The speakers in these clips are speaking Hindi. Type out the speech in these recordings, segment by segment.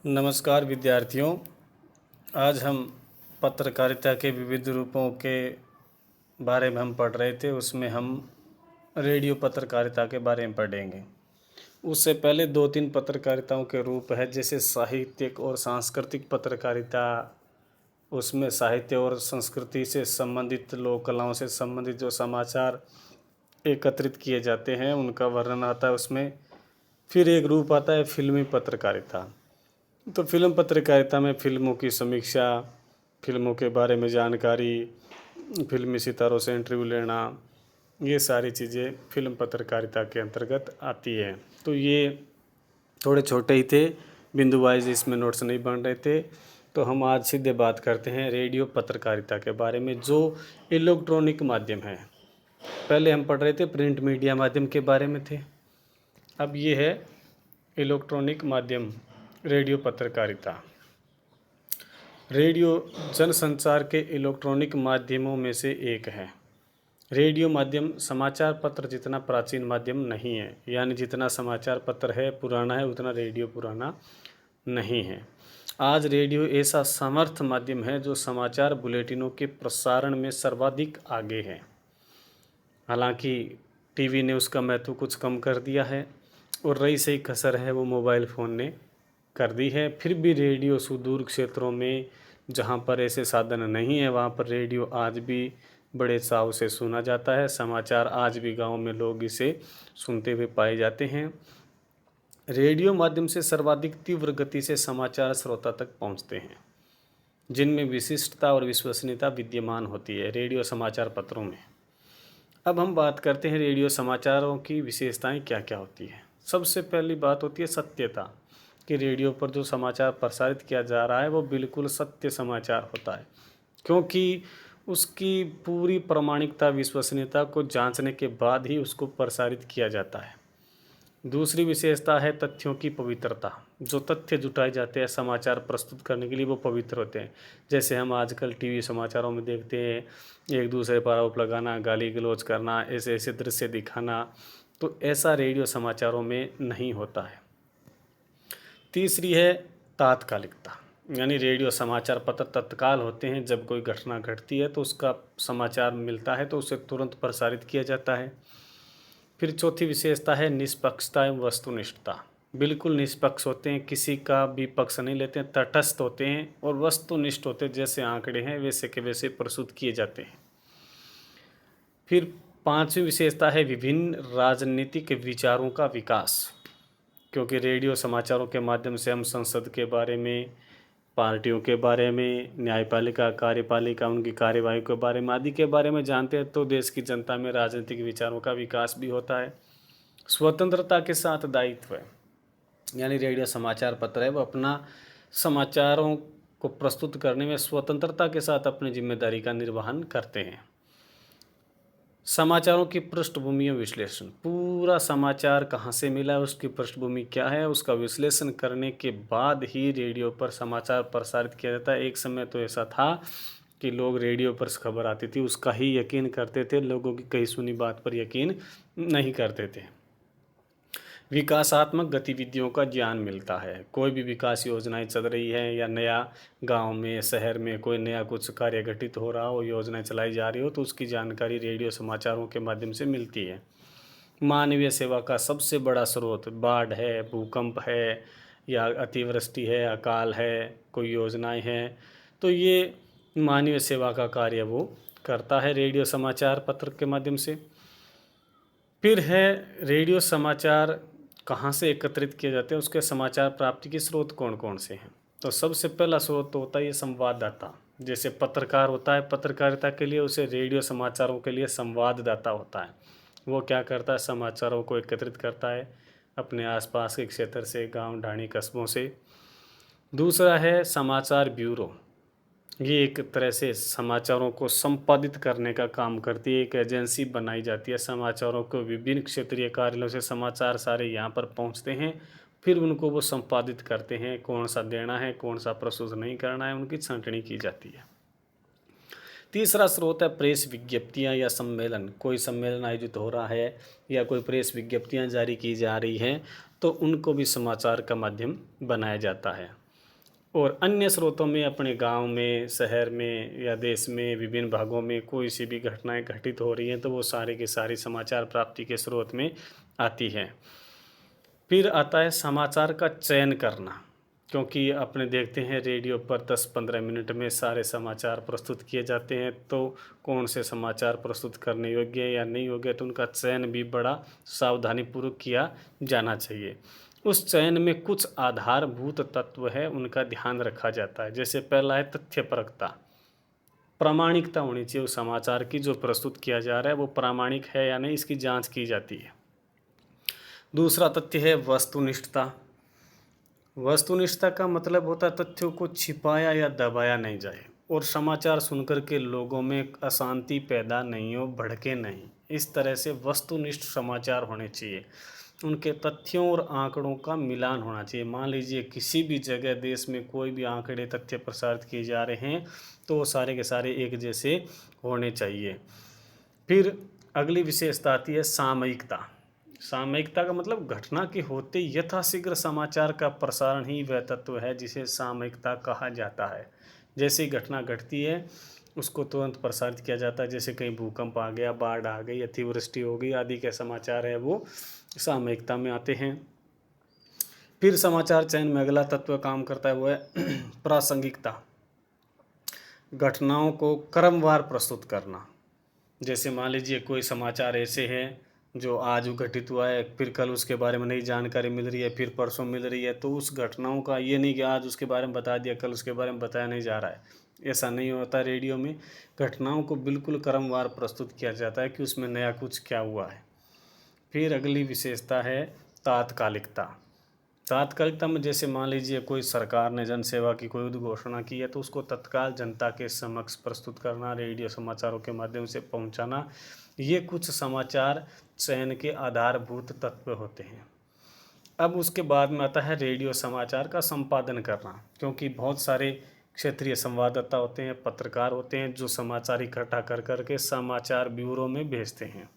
नमस्कार विद्यार्थियों। आज हम पत्रकारिता के विविध रूपों के बारे में हम पढ़ रहे थे। उसमें हम रेडियो पत्रकारिता के बारे में पढ़ेंगे। उससे पहले दो तीन पत्रकारिताओं के रूप है, जैसे साहित्यिक और सांस्कृतिक पत्रकारिता। उसमें साहित्य और संस्कृति से संबंधित, लोक कलाओं से संबंधित जो समाचार एकत्रित किए जाते हैं उनका वर्णन आता है उसमें। फिर एक रूप आता है फिल्मी पत्रकारिता। तो फिल्म पत्रकारिता में फिल्मों की समीक्षा, फिल्मों के बारे में जानकारी, फिल्मी सितारों से इंटरव्यू लेना, ये सारी चीज़ें फिल्म पत्रकारिता के अंतर्गत आती है। तो ये थोड़े छोटे ही थे, बिंदु वाइज इसमें नोट्स नहीं बन रहे थे। तो हम आज सीधे बात करते हैं रेडियो पत्रकारिता के बारे में, जो इलेक्ट्रॉनिक माध्यम है। पहले हम पढ़ रहे थे प्रिंट मीडिया माध्यम के बारे में थे, अब ये है इलेक्ट्रॉनिक माध्यम रेडियो पत्रकारिता। रेडियो जनसंचार के इलेक्ट्रॉनिक माध्यमों में से एक है। रेडियो माध्यम समाचार पत्र जितना प्राचीन माध्यम नहीं है, यानी जितना समाचार पत्र है पुराना है उतना रेडियो पुराना नहीं है। आज रेडियो ऐसा समर्थ माध्यम है जो समाचार बुलेटिनों के प्रसारण में सर्वाधिक आगे है। हालांकि टीवी ने उसका महत्व कुछ कम कर दिया है और रही सही कसर है वो मोबाइल फ़ोन ने कर दी है। फिर भी रेडियो सुदूर क्षेत्रों में जहाँ पर ऐसे साधन नहीं है वहाँ पर रेडियो आज भी बड़े चाव से सुना जाता है। समाचार आज भी गांव में लोग इसे सुनते हुए पाए जाते हैं। रेडियो माध्यम से सर्वाधिक तीव्र गति से समाचार श्रोता तक पहुँचते हैं, जिनमें विशिष्टता और विश्वसनीयता विद्यमान होती है रेडियो समाचार पत्रों में। अब हम बात करते हैं रेडियो समाचारों की विशेषताएं क्या क्या होती है। सबसे पहली बात होती है सत्यता, कि रेडियो पर जो समाचार प्रसारित किया जा रहा है वो बिल्कुल सत्य समाचार होता है, क्योंकि उसकी पूरी प्रामाणिकता विश्वसनीयता को जांचने के बाद ही उसको प्रसारित किया जाता है। दूसरी विशेषता है तथ्यों की पवित्रता। जो तथ्य जुटाए जाते हैं समाचार प्रस्तुत करने के लिए वो पवित्र होते हैं। जैसे हम आजकल टीवी समाचारों में देखते हैं, एक दूसरे पर आरोप लगाना, गाली गलौज करना, ऐसे ऐसे दृश्य दिखाना, तो ऐसा रेडियो समाचारों में नहीं होता है। तीसरी है तात्कालिकता, यानी रेडियो समाचार पत्र तत्काल होते हैं। जब कोई घटना घटती है तो उसका समाचार मिलता है तो उसे तुरंत प्रसारित किया जाता है। फिर चौथी विशेषता है निष्पक्षता एवं वस्तुनिष्ठता। बिल्कुल निष्पक्ष होते हैं, किसी का भी पक्ष नहीं लेते हैं, तटस्थ होते हैं और वस्तुनिष्ठ होते हैं। जैसे आंकड़े हैं वैसे के वैसे प्रस्तुत किए जाते हैं। फिर पांचवी विशेषता है विभिन्न राजनीतिक विचारों का विकास, क्योंकि रेडियो समाचारों के माध्यम से हम संसद के बारे में, पार्टियों के बारे में, न्यायपालिका, कार्यपालिका, उनकी कार्यवाही के बारे में आदि के बारे में जानते हैं, तो देश की जनता में राजनीतिक विचारों का विकास भी होता है। स्वतंत्रता के साथ दायित्व है, यानी रेडियो समाचार पत्र है वो अपना समाचारों को प्रस्तुत करने में स्वतंत्रता के साथ अपनी जिम्मेदारी का निर्वहन करते हैं। समाचारों की पृष्ठभूमि और विश्लेषण, पूरा समाचार कहाँ से मिला, उसकी पृष्ठभूमि क्या है, उसका विश्लेषण करने के बाद ही रेडियो पर समाचार प्रसारित किया जाता है। एक समय तो ऐसा था कि लोग रेडियो पर खबर आती थी उसका ही यकीन करते थे, लोगों की कही सुनी बात पर यकीन नहीं करते थे। विकासात्मक गतिविधियों का ज्ञान मिलता है। कोई भी विकास योजनाएं चल रही है या नया गांव में, शहर में कोई नया कुछ कार्य घटित हो रहा हो, योजनाएं चलाई जा रही हो, तो उसकी जानकारी रेडियो समाचारों के माध्यम से मिलती है। मानवीय सेवा का सबसे बड़ा स्रोत बाढ़ है, भूकंप है, या अतिवृष्टि है, अकाल है, कोई योजनाएं हैं, तो ये मानवीय सेवा का कार्य वो करता है रेडियो समाचार पत्र के माध्यम से। फिर है रेडियो समाचार कहाँ से एकत्रित किए जाते हैं, उसके समाचार प्राप्ति के स्रोत कौन कौन से हैं। तो सबसे पहला स्रोत तो होता है ये संवाददाता। जैसे पत्रकार होता है पत्रकारिता के लिए, उसे रेडियो समाचारों के लिए संवाददाता होता है। वो क्या करता है, समाचारों को एकत्रित करता है अपने आसपास के क्षेत्र से, गांव ढाणी कस्बों से। दूसरा है समाचार ब्यूरो। ये एक तरह से समाचारों को संपादित करने का काम करती है, एक एजेंसी बनाई जाती है। समाचारों को विभिन्न क्षेत्रीय कार्यालयों से समाचार सारे यहाँ पर पहुँचते हैं, फिर उनको वो संपादित करते हैं, कौन सा देना है कौन सा प्रस्तुत नहीं करना है, उनकी छंटनी की जाती है। तीसरा स्रोत है प्रेस विज्ञप्तियाँ या सम्मेलन। कोई सम्मेलन आयोजित हो रहा है या कोई प्रेस विज्ञप्तियाँ जारी की जा रही हैं, तो उनको भी समाचार का माध्यम बनाया जाता है। और अन्य स्रोतों में अपने गांव में, शहर में या देश में विभिन्न भागों में कोई सी भी घटनाएं घटित हो रही हैं तो वो सारी की सारी समाचार प्राप्ति के स्रोत में आती है। फिर आता है समाचार का चयन करना, क्योंकि अपने देखते हैं रेडियो पर 10-15 मिनट में सारे समाचार प्रस्तुत किए जाते हैं, तो कौन से समाचार प्रस्तुत करने योग्य है या नहीं योग्य, तो उनका चयन भी बड़ा सावधानीपूर्वक किया जाना चाहिए। उस चयन में कुछ आधारभूत तत्व है, उनका ध्यान रखा जाता है। जैसे पहला है तथ्यपरकता, प्रामाणिकता होनी चाहिए उस समाचार की जो प्रस्तुत किया जा रहा है वो प्रामाणिक है या नहीं, इसकी जांच की जाती है। दूसरा तथ्य है वस्तुनिष्ठता। वस्तुनिष्ठता का मतलब होता है तथ्यों को छिपाया या दबाया नहीं जाए और समाचार सुनकर के लोगों में अशांति पैदा नहीं हो, भड़के नहीं। इस तरह से वस्तुनिष्ठ समाचार होने चाहिए। उनके तथ्यों और आंकड़ों का मिलान होना चाहिए। मान लीजिए किसी भी जगह देश में कोई भी आंकड़े तथ्य प्रसारित किए जा रहे हैं तो वो सारे के सारे एक जैसे होने चाहिए। फिर अगली विशेषता आती है सामयिकता। सामयिकता का मतलब घटना के होते यथाशीघ्र समाचार का प्रसारण ही वह तत्व है जिसे सामयिकता कहा जाता है। जैसे घटना घटती है उसको तुरंत प्रसारित किया जाता है। जैसे कहीं भूकंप आ गया, बाढ़ आ गई, अतिवृष्टि हो गई आदि के समाचार है वो सामयिकता में आते हैं। फिर समाचार चयन में अगला तत्व काम करता है वो है प्रासंगिकता। घटनाओं को क्रमवार प्रस्तुत करना। जैसे मान लीजिए कोई समाचार ऐसे हैं जो आज घटित हुआ है, फिर कल उसके बारे में नई जानकारी मिल रही है, फिर परसों मिल रही है, तो उस घटनाओं का ये नहीं कि आज उसके बारे में बता दिया, कल उसके बारे में बताया नहीं जा रहा है। ऐसा नहीं होता। रेडियो में घटनाओं को बिल्कुल क्रमवार प्रस्तुत किया जाता है कि उसमें नया कुछ क्या हुआ है। फिर अगली विशेषता है तात्कालिकता। तात्कालिकता में जैसे मान लीजिए कोई सरकार ने जन सेवा की कोई उद्घोषणा की है तो उसको तत्काल जनता के समक्ष प्रस्तुत करना, रेडियो समाचारों के माध्यम से पहुंचाना, ये कुछ समाचार चयन के आधारभूत तत्व होते हैं। अब उसके बाद में आता है रेडियो समाचार का संपादन करना, क्योंकि बहुत सारे क्षेत्रीय संवाददाता होते हैं, पत्रकार होते हैं जो समाचार इकट्ठा कर करके समाचार ब्यूरो में भेजते हैं।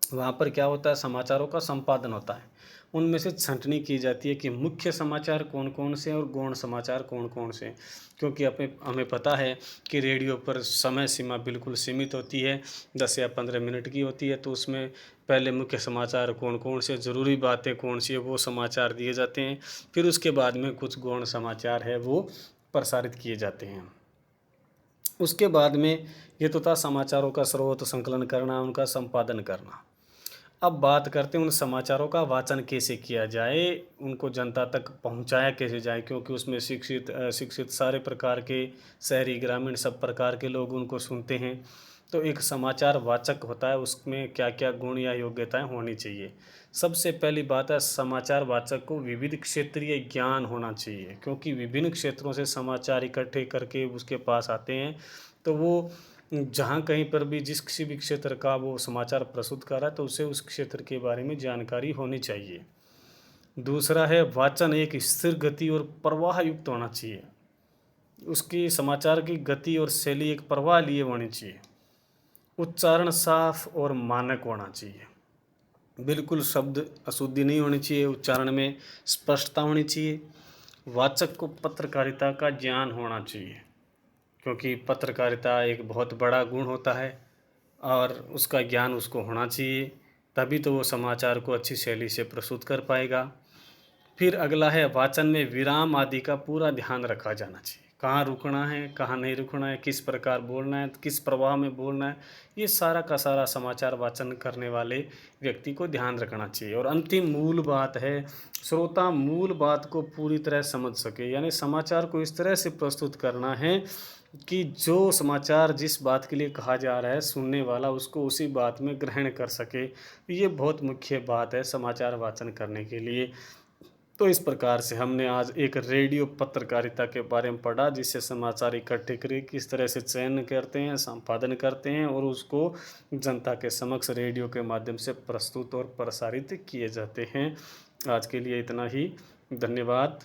वहाँ पर क्या होता है, समाचारों का संपादन होता है। उनमें से छंटनी की जाती है कि मुख्य समाचार कौन कौन से और गौण समाचार कौन कौन से। क्योंकि हमें पता है कि रेडियो पर समय सीमा बिल्कुल सीमित होती है, 10 या 15 मिनट की होती है। तो उसमें पहले मुख्य समाचार कौन कौन से, ज़रूरी बातें कौन सी है, वो समाचार दिए जाते हैं। फिर उसके बाद में कुछ गौण समाचार है वो प्रसारित किए जाते हैं। उसके बाद में ये तो था समाचारों का स्रोत, संकलन करना, उनका संपादन करना। अब बात करते हैं उन समाचारों का वाचन कैसे किया जाए, उनको जनता तक पहुंचाया कैसे जाए, क्योंकि उसमें शिक्षित सारे प्रकार के, शहरी ग्रामीण सब प्रकार के लोग उनको सुनते हैं। तो एक समाचार वाचक होता है, उसमें क्या क्या गुण या योग्यताएं होनी चाहिए। सबसे पहली बात है समाचार वाचक को विविध क्षेत्रीय ज्ञान होना चाहिए, क्योंकि विभिन्न क्षेत्रों से समाचार इकट्ठे करके उसके पास आते हैं। तो वो जहाँ कहीं पर भी जिस किसी भी क्षेत्र का वो समाचार प्रस्तुत कर रहा है तो उसे उस क्षेत्र के बारे में जानकारी होनी चाहिए। दूसरा है वाचन एक स्थिर गति और प्रवाह युक्त होना चाहिए। उसकी समाचार की गति और शैली एक प्रवाह लिए होनी चाहिए। उच्चारण साफ और मानक होना चाहिए। बिल्कुल शब्द अशुद्धि नहीं होनी चाहिए, उच्चारण में स्पष्टता होनी चाहिए। वाचक को पत्रकारिता का ज्ञान होना चाहिए, क्योंकि पत्रकारिता एक बहुत बड़ा गुण होता है और उसका ज्ञान उसको होना चाहिए, तभी तो वो समाचार को अच्छी शैली से प्रस्तुत कर पाएगा। फिर अगला है वाचन में विराम आदि का पूरा ध्यान रखा जाना चाहिए। कहाँ रुकना है, कहाँ नहीं रुकना है, किस प्रकार बोलना है, किस प्रवाह में बोलना है, ये सारा का सारा समाचार वाचन करने वाले व्यक्ति को ध्यान रखना चाहिए। और अंतिम मूल बात है श्रोता मूल बात को पूरी तरह समझ सके, यानी समाचार को इस तरह से प्रस्तुत करना है कि जो समाचार जिस बात के लिए कहा जा रहा है सुनने वाला उसको उसी बात में ग्रहण कर सके। ये बहुत मुख्य बात है समाचार वाचन करने के लिए। तो इस प्रकार से हमने आज एक रेडियो पत्रकारिता के बारे में पढ़ा, जिससे समाचार इकट्ठे करके किस तरह से चयन करते हैं, संपादन करते हैं और उसको जनता के समक्ष रेडियो के माध्यम से प्रस्तुत और प्रसारित किए जाते हैं। आज के लिए इतना ही। धन्यवाद।